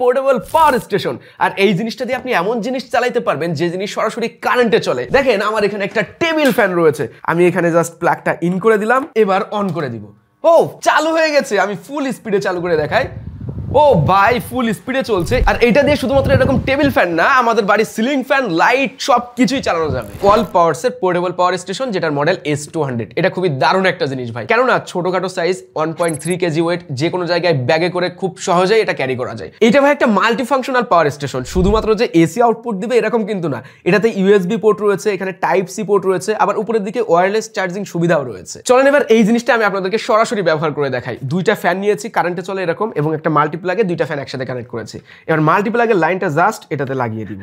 Portable power station. আর এই জিনিসটা দিয়ে আপনি এমন জিনিস চালাইতে পারবেন যে জিনিস সরাসরি কারেন্টে চলে। দেখেন আমার এখানে একটা টেবিল ফ্যান রয়েছে, আমি এখানে জাস্ট প্লাগটা ইন করে দিলাম, এবার অন করে দিব। ও চালু হয়ে গেছে। আমি ফুল স্পিডে চালু করে দেখাই। ও ভাই ফুল স্পিডে চলছে। আর এটা দিয়ে শুধুমাত্র এরকম টেবিল ফ্যান না, আমাদের বাড়ির সিলিং ফ্যান, লাইট সব কিছুই চালানো যাবে। কোয়াল পাওয়ারসের পোর্টেবল পাওয়ার স্টেশন, যেটার মডেল S200। এটা খুবই দারুণ একটা জিনিস ভাই, কেননা ছোটখাটো সাইজ 1.3 কেজি ওয়েট, যে কোনো জায়গায় ব্যাগে করে খুব সহজেই এটা ক্যারি করা যায়। এটা ভাই একটা মাল্টি ফাংশনাল পাওয়ার স্টেশন। শুধুমাত্র যে এসি আউটপুট দিবে এরকম কিন্তু না, এটাতে ইউএসবি পোর্ট রয়েছে, এখানে টাইপ সি পোর্ট রয়েছে, আবার উপরের দিকে ওয়্যারলেস চার্জিং সুবিধাও রয়েছে। চলেন এবার এই জিনিসটা আমি আপনাদেরকে সরাসরি ব্যবহার করে দেখাই। দুইটা ফ্যান নিয়েছি, কারেন্টে চলে এরকম, এবং একটা মাল্টিপ্লাগে দুইটা ফ্যান একসাথে কানেক্ট করেছি। এবার মাল্টিপ্লাগের লাইনটা জাস্ট এটাতে লাগিয়ে দিব,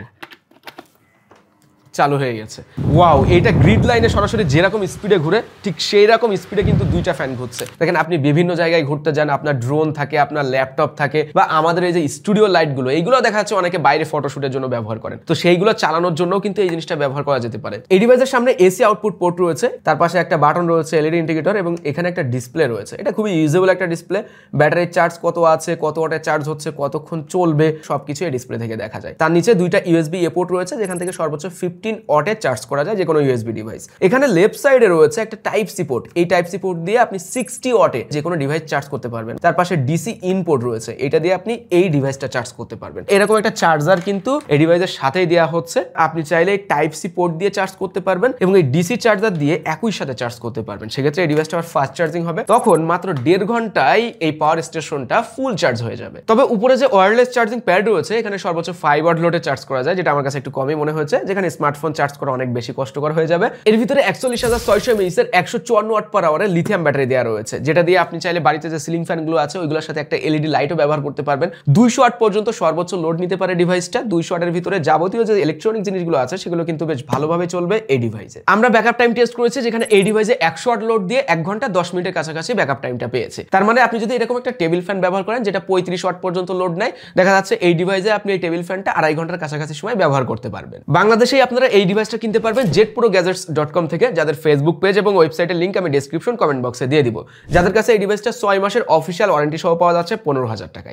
চালু হয়ে গেছে। ওয়াও, এটা গ্রিড লাইনে সরাসরি যেরকম স্পিডে ঘুরে ঠিক সেই রকম স্পিডে কিন্তু দুইটা ফ্যান ঘুরছে। দেখেন আপনি বিভিন্ন জায়গায় ঘুরতে যান, আপনার ড্রোন থাকে, আপনার ল্যাপটপ থাকে, বা আমাদের এই যে স্টুডিও লাইটগুলো, এইগুলো দেখা যাচ্ছে অনেকে বাইরে ফটোশুটের জন্য ব্যবহার করেন, তো সেইগুলো চালানোর জন্য কিন্তু এই জিনিসটা ব্যবহার করা যেতে পারে। এই ডিভাইসের সামনে এসি আউটপুট পোর্ট রয়েছে, তার পাশে একটা বাটন রয়েছে, এলইডি ইন্ডিকেটর, এবং এখানে একটা ডিসপ্লে রয়েছে। এটা খুবই ইউজেবল একটা ডিসপ্লে। ব্যাটারির চার্জ কত আছে, কত ওয়াটে চার্জ হচ্ছে, কতক্ষণ চলবে, সবকিছু এই ডিসপ্লে থেকে দেখা যায়। তার নিচে দুইটা ইউএসবি এ পোর্ট রয়েছে, যেখান থেকে সর্বোচ্চ 15 ওয়াটে চার্জ করা যায় যে কোনো ইউএসবি ডিভাইস। এখানে লেফট সাইডে রয়েছে একটা টাইপ সি পোর্ট। এই টাইপ সি পোর্ট দিয়ে আপনি 60 ওয়াটে যে কোনো ডিভাইস চার্জ করতে পারবেন। তার পাশে ডিসি ইন পোর্ট রয়েছে, এটা দিয়ে আপনি এই ডিভাইসটা চার্জ করতে পারবেন। এরকম একটা চার্জার কিন্তু এই ডিভাইসের সাথেই দেওয়া হচ্ছে। আপনি চাইলে এই টাইপ সি পোর্ট দিয়ে চার্জ করতে পারবেন এবং এই ডিসি চার্জার দিয়ে একই সাথে চার্জ করতে পারবেন। সেক্ষেত্রে এই ডিভাইসটা আবার ফাস্ট চার্জিং হবে, তখন মাত্র 1.5 ঘন্টায় এই পাওয়ার স্টেশনটা ফুল চার্জ হয়ে যাবে। তবে উপরে যে ওয়্যারলেস চার্জিং প্যাড রয়েছে, এখানে সর্বোচ্চ 5 ওয়াট লোডে চার্জ করা যায়, যেটা আমার কাছে একটু কমই মনে হয়েছে, যেখানে স্মার্টফোন চার্জ করা অনেক বেশি কষ্টকর হয়ে যাবে। এর ভিতরে 41,600 mAh এর 154 ওয়াট পার আওয়ারের লিথিয়াম ব্যাটারি দেওয়া রয়েছে, যেটা দিয়ে আপনি চাইলে বাড়িতে যে সিলিং ফ্যানগুলো আছে ওইগুলোর সাথে একটা এলইডি লাইটও ব্যবহার করতে পারবেন। 200 ওয়াট পর্যন্ত সর্বোচ্চ লোড নিতে পারে ডিভাইসটা। 200 ওয়াটের ভিতরে যাবতীয় যে ইলেকট্রনিক জিনিসগুলো আছে সেগুলো কিন্তু বেশ ভালোভাবে চলবে এই ডিভাইসে। আমরা ব্যাকআপ টাইম টেস্ট করেছি, যেখানে এই ডিভাইসে 100 ওয়াট লোড দিয়ে 1 ঘন্টা 10 মিনিটের কাছাকাছি ব্যাকআপ টাইমটা পেয়েছে। তার মানে আপনি যদি এরকম একটা টেবিল ফ্যান ব্যবহার করেন যেটা 35 ওয়াট পর্যন্ত লোড নেয়, দেখা যাচ্ছে এই ডিভাইসে আপনি এই টেবিল ফ্যানটা 2.5 ঘন্টার কাছাকাছি সময় ব্যবহার করতে পারবেন। বাংলাদেশেই আপনারা এই ডিভাইসটা কিনতে পারবেন jetprogadgets.com থেকে, যাদের ফেসবুক পেজ এবং ওয়েবসাইটের লিংক আমি ডেসক্রিপশন কমেন্ট বক্সে দিয়ে দিব। যাদের কাছে এই ডিভাইসটা 6 মাসের অফিসিয়াল ওয়ারেন্টি সহ পাওয়া যাচ্ছে 15,000 টাকায়।